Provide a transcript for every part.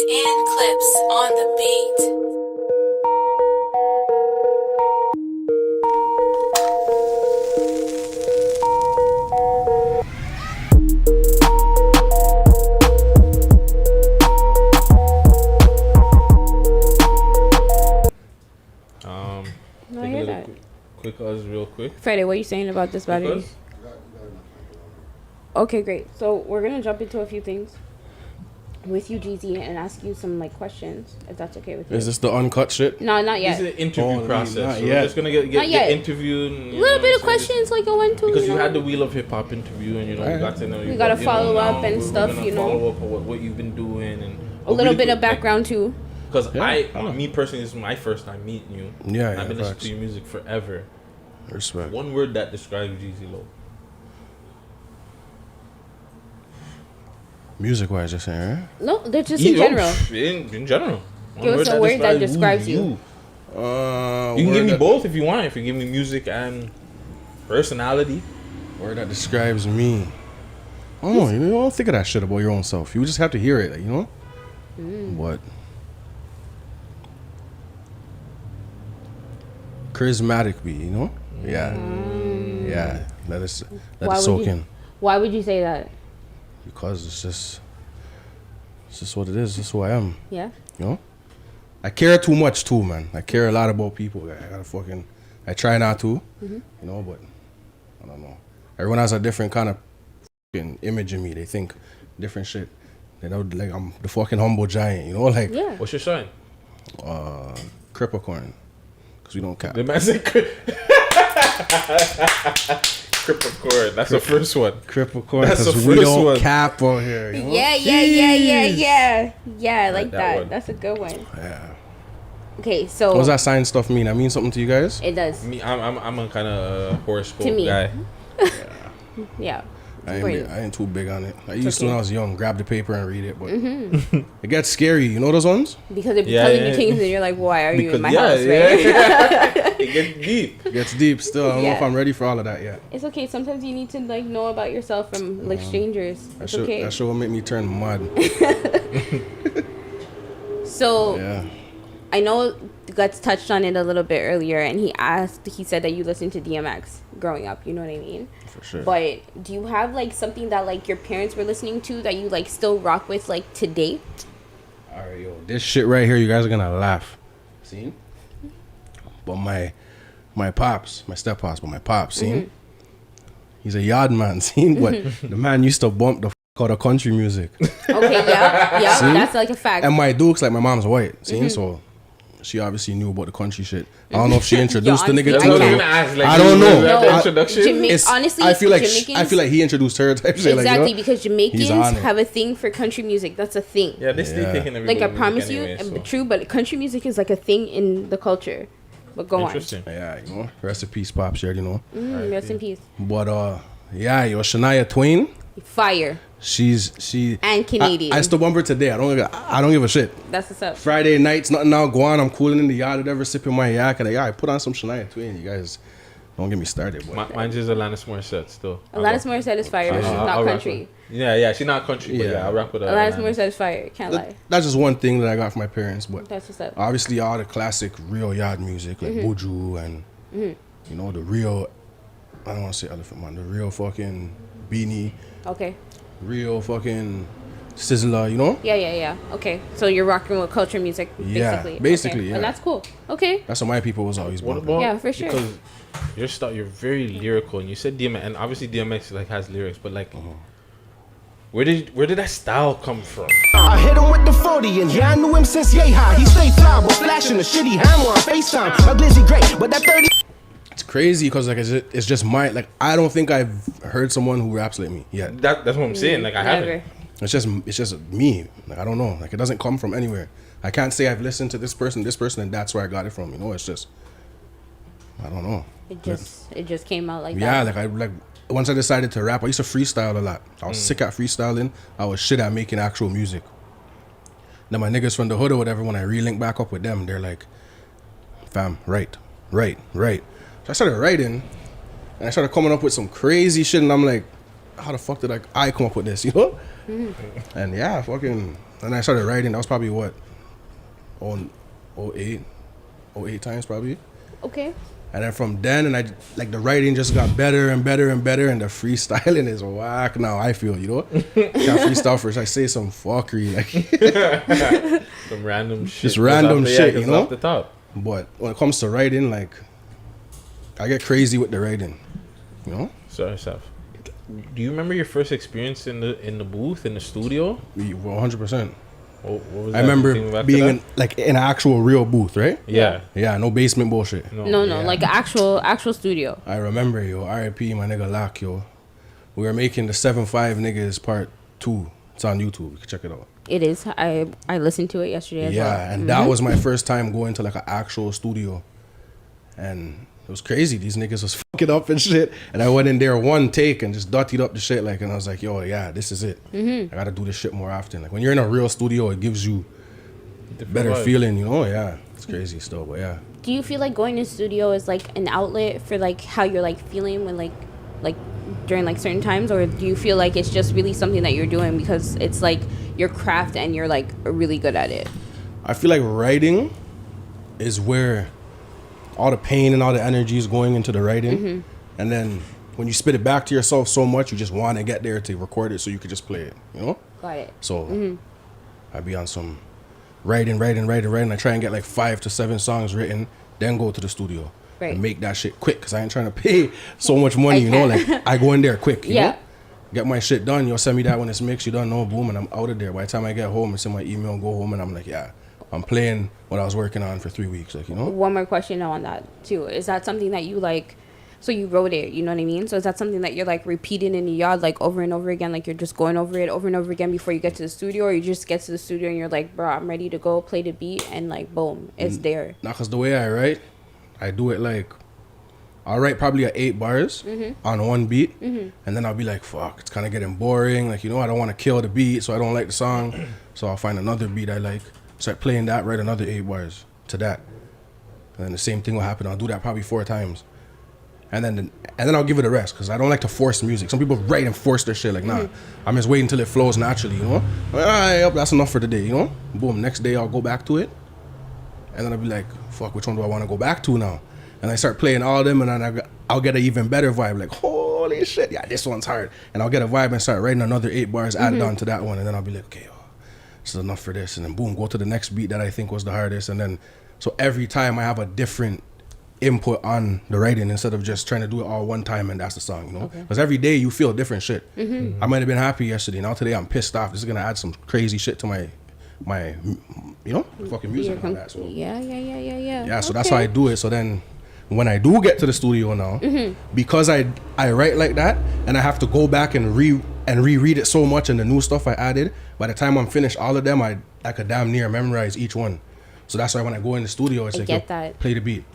and clips on the beat. I hear that. Quick us real quick. Friday, what are you saying about this battery? Okay, great. So we're gonna jump into a few things with you, Geezy, and ask you some like questions, if that's okay with you. Is this the uncut shit? No, not yet. This is the interview process. Not So yet. we're just gonna get interviewed. A little bit of questions like I went to. Because you had the Wheel of Hip Hop interview, and we got to know you. We gotta follow up and we're stuff, gonna follow up on what you've been doing and a little bit of background too. Because me personally, this is my first time meeting you. Yeah, I've been listening to your music forever. Respect. One word that describes Geezy Loc. Music-wise, just saying, right? No, they're just in general. In general. Give us a word that describes you. You can give me both if you want. If you give me music and personality. Word that describes me. I don't know. You don't think of that shit about your own self. You just have to hear it, you know? But charismatic be, you know? Yeah. Yeah. Let it soak in. Why would you say that? Because it's just what it is. This is who I am. Yeah. You know? I care too much too, man. I care a lot about people. I try not to, you know, but I don't know. Everyone has a different kind of fucking image of me. They think different shit. They know, like, I'm the fucking humble giant, you know? Like, Yeah. What's your sign? Capricorn. Because we don't cap. The man said Capricorn. That's the first one. Capricorn. That's the Because we first don't one. cap on here, you know? Yeah. Yeah, I like that that. one. That's a good one. Yeah. Okay, so What does that sign stuff mean? I mean something to you guys? it does. Me, I'm a kind of horoscope To me. guy. Yeah. I Great. ain't too big on it. I used to okay. when I was young, grab the paper and read it, but it gets scary. You know those ones? Because they're Yeah, telling yeah. you things and you're like, why are you in my yeah, house, yeah. right? It gets deep. It gets deep still. I don't know if Yeah. I'm ready for all of that yet. It's okay. Sometimes you need to like know about yourself from like strangers. It's okay. That shit will make me turn mud. So Yeah. I know Guttz touched on it a little bit earlier, and he said that you listened to DMX growing up. You know what I mean? For sure. But do you have like something that like your parents were listening to that you like still rock with like today? Alright, yo. This shit right here, you guys are gonna laugh. See? But my pops, my step pops, but my pops, see? He's a yard man, see? But the man used to bump the out of country music. Okay, yeah, See? that's like a fact. And my dukes, like my mom's white, see? So she obviously knew about the country shit. I don't know if she introduced the nigga honestly, to I it. can't. I don't know. No, Introduction. Honestly, I feel like Jamaicans, he introduced her type shit. exactly, like, you know? because Jamaicans He's on it. have a thing for country music. That's a thing. Yeah, they still Yeah. taking every Like I little promise music you, anyway, so. true, but country music is like a thing in the culture. But go on. Interesting. Yeah, you know. Rest in peace, pops, you know. Rest in peace. But yeah, yo, Shania Twain. Fire She and Canadian. I still bump her today. I don't give a shit. That's what's up. Friday nights, nothing now. Go on. I'm cooling in the yard, whatever, sipping my yak, and I put on some Shania Twain. You guys don't get me started. Boy. Mine's just Alanis Morissette still. Alanis Morissette is fire, but she's not I'll country. Yeah, she's not country, but Yeah. I'll rap with her. Alanis Morissette is fire. Can't lie. That's just one thing that I got from my parents, but That's what's up. obviously all the classic real yard music like Buju and you know the real. I don't want to say Elephant Man. The real fucking Beanie. Okay. Real fucking Sizzler, you know? Yeah. Okay. So you're rocking with culture music, Yeah, basically. basically, Okay. yeah. And that's cool. Okay. That's what my people was always What bumping. about? Yeah, for sure. Because you're very lyrical, and you said DMX, and obviously DMX like has lyrics, but like, where did that style come from? I hit him with the 40 and yeah, I knew him since yay high. He stay fly, but flashing a shitty hammer on FaceTime. A glizzy great, but that 30. It's crazy because like it's just I don't think I've heard someone who raps like me yet. That's what I'm saying. Like I haven't. It's just me. Like I don't know. Like it doesn't come from anywhere. I can't say I've listened to this person, and that's where I got it from. You know, it's just I don't know. It just came out like Yeah, that. like once I decided to rap, I used to freestyle a lot. I was sick at freestyling. I was shit at making actual music. Then my niggas from the hood or whatever, when I relink back up with them, they're like, fam, right. So I started writing, and I started coming up with some crazy shit, and I'm like, how the fuck did I come up with this, you know? And yeah, fucking And I started writing. That was probably what, 08 times probably. Okay. And then from then, and I like the writing just got better and better and better, and the freestyling is whack now. I feel, you know, can't freestyle first. I say some fuckery, like some random shit, just random shit, you know. Off the top. But when it comes to writing, like I get crazy with the writing, you know. Sorry, Saf. Do you remember your first experience in the booth in the studio? 100%. What was that? I remember being in an actual real booth, right? Yeah. Yeah, no basement bullshit. No, Yeah. like an actual studio. I remember, yo, R.I.P. my nigga Loc, yo. We were making the 7-5 niggas part 2. It's on YouTube. You can check it out. It is. I listened to it yesterday as well. Yeah, and that was my first time going to like an actual studio. And it was crazy. These niggas was fucking up and shit. And I went in there one take and just dotted up the shit, like, and I was like, yo, yeah, this is it. I gotta do this shit more often. Like when you're in a real studio, it gives you better feeling, you know. Yeah, it's crazy still, but yeah. Do you feel like going to studio is like an outlet for like how you're like feeling when like during like certain times, or do you feel like it's just really something that you're doing because it's like your craft and you're like really good at it? I feel like writing is where all the pain and all the energy is going into the writing, and then when you spit it back to yourself so much, you just want to get there to record it so you could just play it, you know. Got it. So I'd be on some writing. I try and get like 5 to 7 songs written, then go to the studio and make that shit quick, because I ain't trying to pay so much money, you know. Like I go in there quick, you know, get my shit done. You'll send me that when it's mixed, you don't know, boom, and I'm out of there. By the time I get home, I send my email and go home, and I'm like, yeah, I'm playing what I was working on for 3 weeks, like, you know. One more question on that too. Is that something that you like? So you wrote it, you know what I mean? So is that something that you're like repeating in the yard like over and over again? Like you're just going over it over and over again before you get to the studio, or you just get to the studio and you're like, bro, I'm ready to go play the beat, and like boom, it's there. Nah, cause the way I write, I do it like, I'll write probably at 8 bars on one beat, and then I'll be like, fuck, it's kind of getting boring. Like, you know, I don't want to kill the beat, so I don't like the song. So I'll find another beat I like, start playing that, write another 8 bars to that. And then the same thing will happen. I'll do that probably 4 times. And then I'll give it a rest, because I don't like to force music. Some people write and force their shit. Like, nah, I'm just waiting until it flows naturally, you know? Like, all right, that's enough for the day, you know? Boom, next day I'll go back to it. And then I'll be like, fuck, which one do I want to go back to now? And I start playing all of them, and then I'll get an even better vibe. Like, holy shit, yeah, this one's hard. And I'll get a vibe and start writing another 8 bars added on to that one. And then I'll be like, okay, this is enough for this. And then boom, go to the next beat that I think was the hardest. And then, so every time I have a different input on the writing, instead of just trying to do it all one time and that's the song, you know. Because every day you feel different shit. I might have been happy yesterday, now today I'm pissed off. This is gonna add some crazy shit to my you know, fucking music and all that. So yeah, so that's how I do it. So then when I do get to the studio now, because I write like that, and I have to go back and reread it so much, and the new stuff I added, by the time I'm finished all of them, I could damn near memorize each one. So that's why when I go in the studio, it's like, yo, play the beat.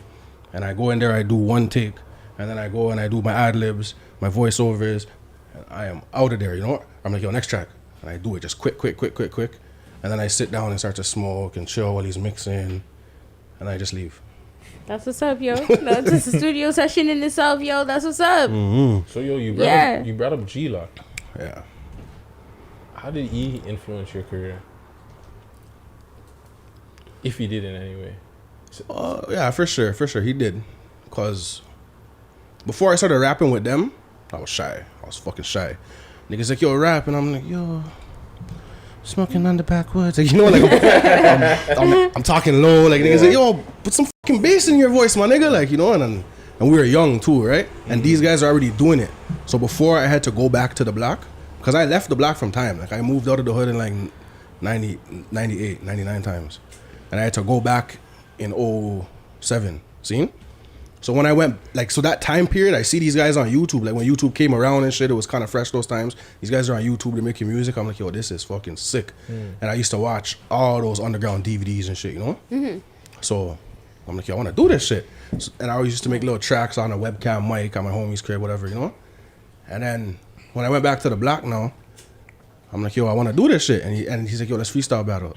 And I go in there, I do one take, and then I go and I do my ad-libs, my voiceovers, and I am out of there, you know? I'm like, yo, next track. And I do it just quick. And then I sit down and start to smoke and chill while he's mixing, and I just leave. That's what's up, yo. That's just a studio session in itself, yo. That's what's up. So, yo, you brought up Geezy Loc. Yeah. How did he influence your career? If he did in any way. Yeah, for sure, he did. Because before I started rapping with them, I was shy. I was fucking shy. Niggas like, yo, rap, and I'm like, yo, smoking on the backwoods. Like, you know, like I'm talking low. Like, niggas like, yo, put some fucking bass in your voice, my nigga. Like, you know, and we were young too, right? And these guys are already doing it. So before I had to go back to the block, because I left the block from time. Like, I moved out of the hood in like 90, 98, 99 times. And I had to go back in 07, see? So when I went, like, so that time period, I see these guys on YouTube. Like, when YouTube came around and shit, it was kind of fresh those times. These guys are on YouTube, they're making music. I'm like, yo, this is fucking sick. And I used to watch all those underground DVDs and shit, you know? So I'm like, yo, I want to do this shit. So, and I always used to make little tracks on a webcam mic on my homie's crib, whatever, you know? And then when I went back to the block now, I'm like, yo, I want to do this shit. And he's like, yo, let's freestyle battle.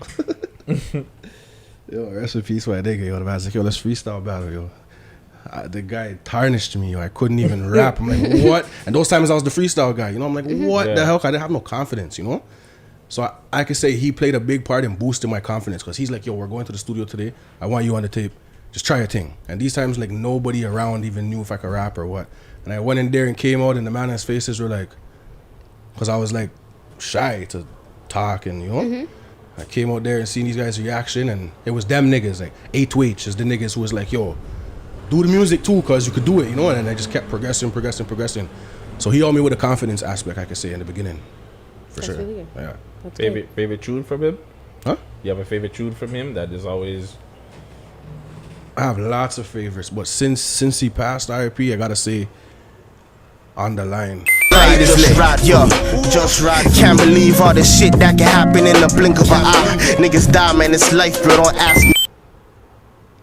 Yo, rest in peace, my nigga. Yo, the man's like, yo, let's freestyle battle, yo. The guy tarnished me, yo. I couldn't even rap. I'm like, what? And those times I was the freestyle guy, you know? I'm like, what the hell? I didn't have no confidence, you know? So I could say he played a big part in boosting my confidence because he's like, yo, we're going to the studio today. I want you on the tape. Just try a thing. And these times, like, nobody around even knew if I could rap or what. And I went in there and came out, and the man's faces were like, because I was like shy to talk, and you know, I came out there and seen these guys' reaction, and it was them niggas. Like A2H is the niggas who was like, yo, do the music too, cause you could do it, you know. And I just kept progressing. So he helped me with the confidence aspect, I could say, in the beginning, for sure. Really good. Yeah. That's good. Favorite tune from him? Huh? You have a favorite tune from him that is always... I have lots of favorites, but since he passed RIP, I gotta say, On the Line. Just ride, yo, just ride. Can't believe all the shit that can happen in the blink of an eye. Niggas die, man, it's life, bro, don't ask me.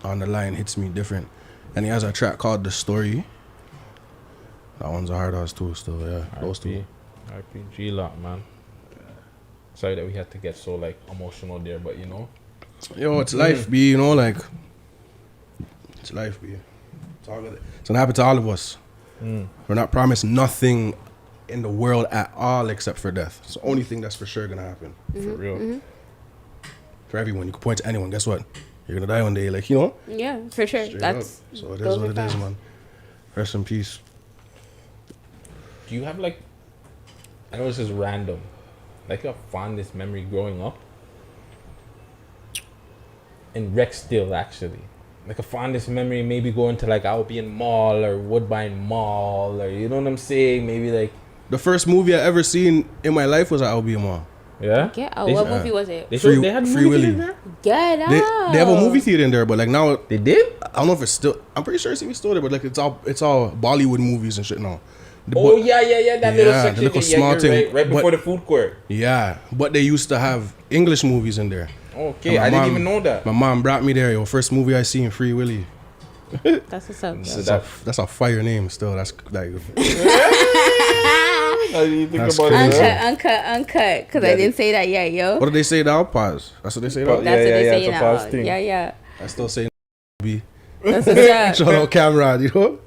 On the Line hits me different. And he has a track called The Story. That one's a hard ass too, still, yeah. Those two. RP Geezy Loc, man. Sorry that we had to get so, like, emotional there, but, you know. Yo, it's life, B, you know, like, it's life, B. It's all good. It's gonna happen to all of us. We're not promised nothing in the world at all except for death. It's the only thing that's for sure gonna happen. For real. For everyone, you can point to anyone. Guess what? You're gonna die one day, like, you know. Yeah, for sure. Straight That's up. So it is those what are it is, facts. man. Rest in peace. Do you have, like... I know this is random. Like a fondest memory growing up? In Rexdale, actually. Like a fondest memory, maybe going to like Albion Mall or Woodbine Mall, or you know what I'm saying? Maybe like... The first movie I ever seen in my life was at Albion Mall. Yeah? Get out. They- What movie was it? They, Free- they had Free movie Willy. theater there? Get out. They have a movie theater in there, but like now They did? I don't know if it's still. I'm pretty sure it's even still there, but like it's all Bollywood movies and shit now. Oh, yeah. That little Yeah, the section. little Yeah, small you're thing. right before But- the food court. Yeah, but they used to have English movies in there. Okay, And my I didn't mom- even know that. My mom brought me there. Yo, first movie I seen, Free Willy. That's what's up. So That's a fire name still. That's like How do you think That's about crazy. it? Uncut. Because I didn't say that yet, yo. what do they say now? Pause. That's what they say now. Pause. That's what they say it's a now. pause thing. Yeah. I still say B. That's what's up. Shout out camera, you know.